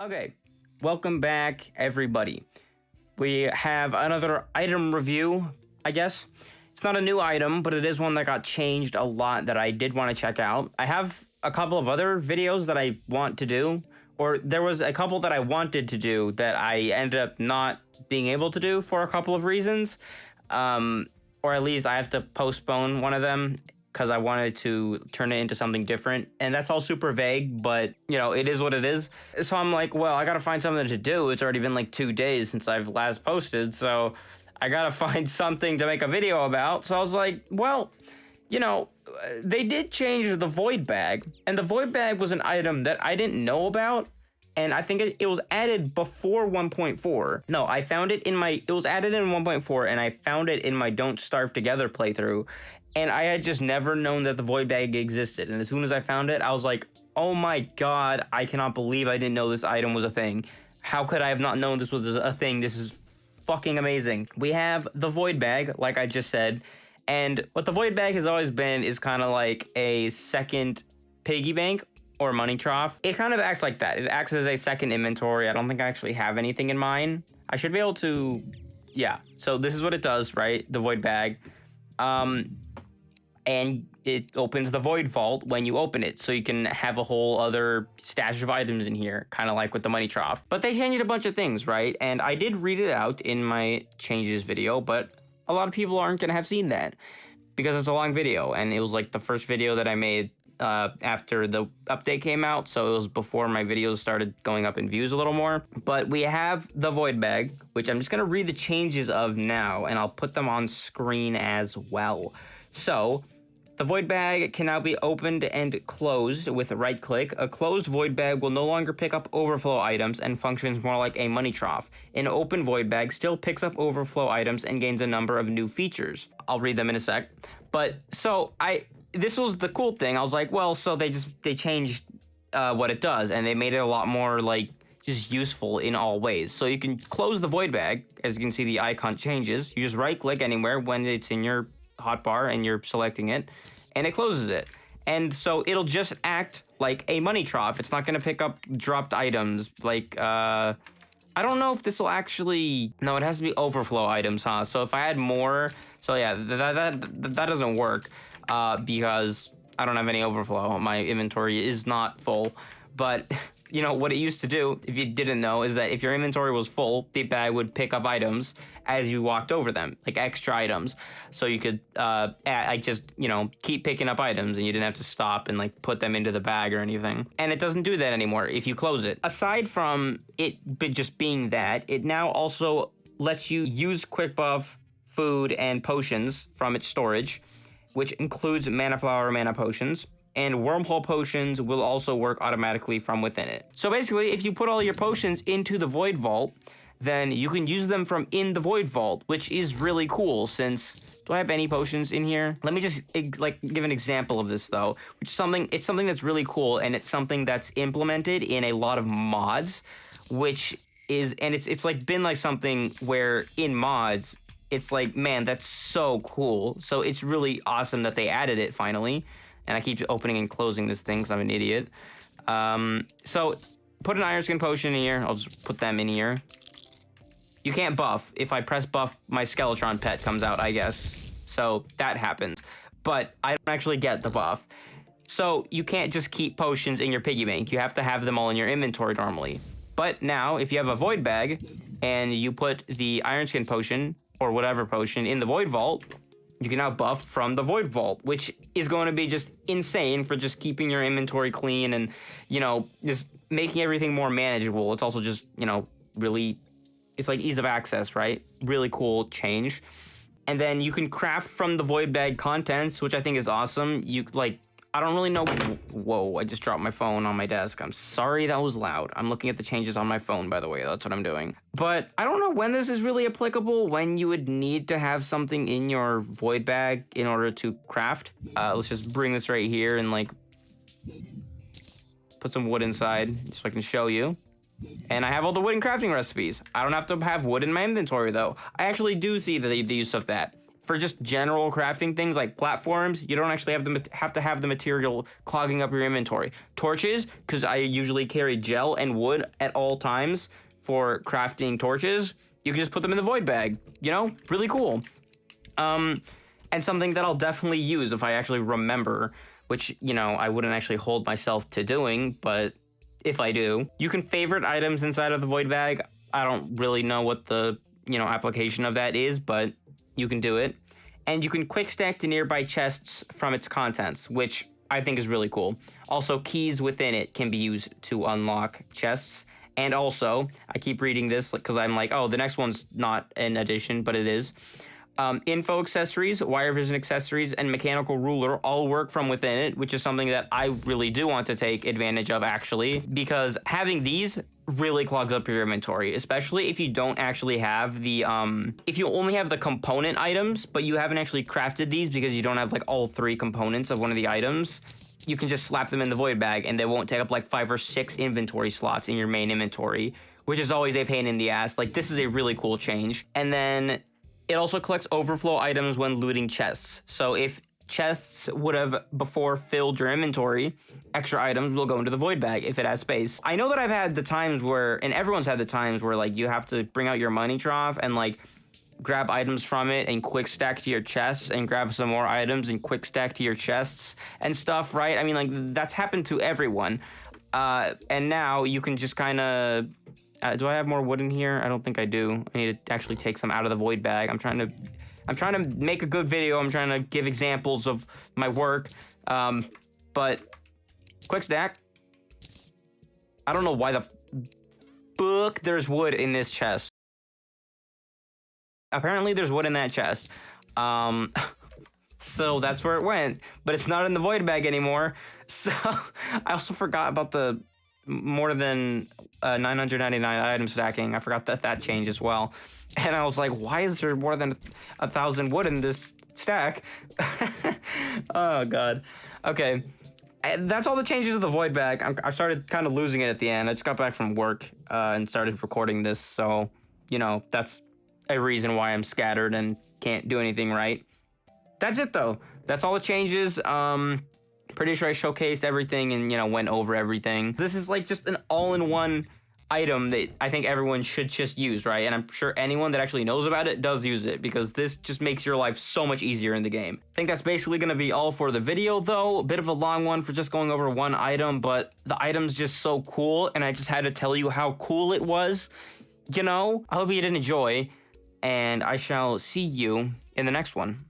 Okay, welcome back, everybody. We have another item review, I guess. It's not a new item, but it is one that got changed a lot that I did want to check out. I have a couple of other videos that I want to do, or there was a couple that I wanted to do that I ended up not being able to do for a couple of reasons. Or at least I have to postpone one of them because I wanted to turn it into something different. And that's all super vague, but, you know, it is what it is. So I'm like, well, I got to find something to do. It's already been like 2 days since I've last posted, so I got to find something to make a video about. So I was like, well, you know, they did change the void bag, and the void bag was an item that I didn't know about. And I think it was added before 1.4. No, I found it in it was added in 1.4, and I found it in my Don't Starve Together playthrough. And I had just never known that the void bag existed. And as soon as I found it, I was like, oh my god, I cannot believe I didn't know this item was a thing. How could I have not known this was a thing? This is fucking amazing. We have the void bag, like I just said. And what the void bag has always been is kind of like a second piggy bank or money trough. It kind of acts like that. It acts as a second inventory. I don't think I actually have anything in mine. I should be able to, yeah. So this is what it does, right? The void bag. And it opens the void vault when you open it, so you can have a whole other stash of items in here, kind of like with the money trough. But they changed a bunch of things, right? And I did read it out in my changes video, but a lot of people aren't gonna have seen that because it's a long video, and it was like the first video that I made after the update came out, so it was before my videos started going up in views a little more. But we have the void bag, which I'm just gonna read the changes of now, and I'll put them on screen as well. So the void bag can now be opened and closed with a right click. A closed void bag will no longer pick up overflow items and functions more like a money trough. An open void bag still picks up overflow items and gains a number of new features. I'll read them in a sec. But so this was the cool thing. I was like, well, so they changed what it does, and they made it a lot more like just useful in all ways. So you can close the void bag. As you can see, the icon changes. You just right click anywhere when it's in your hotbar and you're selecting it, and it closes it. And so it'll just act like a money trough. It's not going to pick up dropped items. Like, I don't know if this will actually, no, it has to be overflow items, huh? So if I had more, so yeah, that doesn't work because I don't have any overflow. My inventory is not full. But you know, what it used to do, if you didn't know, is that if your inventory was full, the bag would pick up items as you walked over them, like extra items. So you could just, you know, keep picking up items, and you didn't have to stop and like put them into the bag or anything. And it doesn't do that anymore if you close it. Aside from it just being that, it now also lets you use quick buff, food, and potions from its storage, which includes mana flower, mana potions. And wormhole potions will also work automatically from within it. So basically, if you put all your potions into the void vault, then you can use them from in the void vault, which is really cool. Since, do I have any potions in here? Let me just like give an example of this though, which is it's something that's really cool, and it's something that's implemented in a lot of mods, which is, and it's like been like something where in mods, it's like, man, that's so cool. So it's really awesome that they added it finally. And I keep opening and closing this thing because I'm an idiot. So put an iron skin potion in here. I'll just put them in here. You can't buff. If I press buff, my Skeletron pet comes out, I guess. So that happens. But I don't actually get the buff. So you can't just keep potions in your piggy bank. You have to have them all in your inventory normally. But now, if you have a void bag and you put the iron skin potion or whatever potion in the void vault, you can now buff from the void vault, which is going to be just insane for just keeping your inventory clean and, you know, just making everything more manageable. It's also just, you know, really, it's like ease of access, right? Really cool change. And then you can craft from the void bag contents, which I think is awesome. You like, I don't really know. Whoa, I just dropped my phone on my desk. I'm sorry that was loud. I'm looking at the changes on my phone, by the way. That's what I'm doing. But I don't know when this is really applicable, when you would need to have something in your void bag in order to craft. Let's just bring this right here and like put some wood inside so I can show you. And I have all the wooden crafting recipes. I don't have to have wood in my inventory though. I actually do see the use of that. For just general crafting things like platforms, you don't actually have to have the material clogging up your inventory. Torches, because I usually carry gel and wood at all times for crafting torches, you can just put them in the void bag, you know? Really cool. And something that I'll definitely use if I actually remember, which, you know, I wouldn't actually hold myself to doing, but if I do, you can favorite items inside of the void bag. I don't really know what the, you know, application of that is, but you can do it. And you can quick stack to nearby chests from its contents, which I think is really cool. Also, keys within it can be used to unlock chests. And also, I keep reading this because I'm like, oh, the next one's not an addition, but it is. Info accessories, wire vision accessories, and mechanical ruler all work from within it, which is something that I really do want to take advantage of, actually, because having these really clogs up your inventory, especially if you don't actually have the if you only have the component items but you haven't actually crafted these because you don't have like all 3 components of one of the items. You can just slap them in the void bag and they won't take up like 5 or 6 inventory slots in your main inventory, which is always a pain in the ass. Like, this is a really cool change. And then it also collects overflow items when looting chests. So if chests would have before filled your inventory, extra items will go into the void bag if it has space. I know that I've had the times where, and everyone's had the times where, like, you have to bring out your money trough and like grab items from it and quick stack to your chests and grab some more items and quick stack to your chests and stuff, right? I mean, like, that's happened to everyone. And now you can just kind of... do I have more wood in here? I don't think I do. I need to actually take some out of the void bag. I'm trying to make a good video. I'm trying to give examples of my work. But quick stack. I don't know why the fuck there's wood in this chest. Apparently there's wood in that chest. So that's where it went, but it's not in the void bag anymore. So I also forgot about the more than 999 item stacking. I forgot that changed as well. And I was like, why is there more than 1,000 wood in this stack? Oh god. Okay, that's all the changes of the void bag. I started kind of losing it at the end. I just got back from work and started recording this, so, you know, that's a reason why I'm scattered and can't do anything right. That's it though. That's all the changes. Pretty sure I showcased everything and, you know, went over everything. This is like just an all-in-one item that I think everyone should just use, right? And I'm sure anyone that actually knows about it does use it, because this just makes your life so much easier in the game. I think that's basically going to be all for the video though. A bit of a long one for just going over one item, but the item's just so cool and I just had to tell you how cool it was. You know, I hope you did enjoy, and I shall see you in the next one.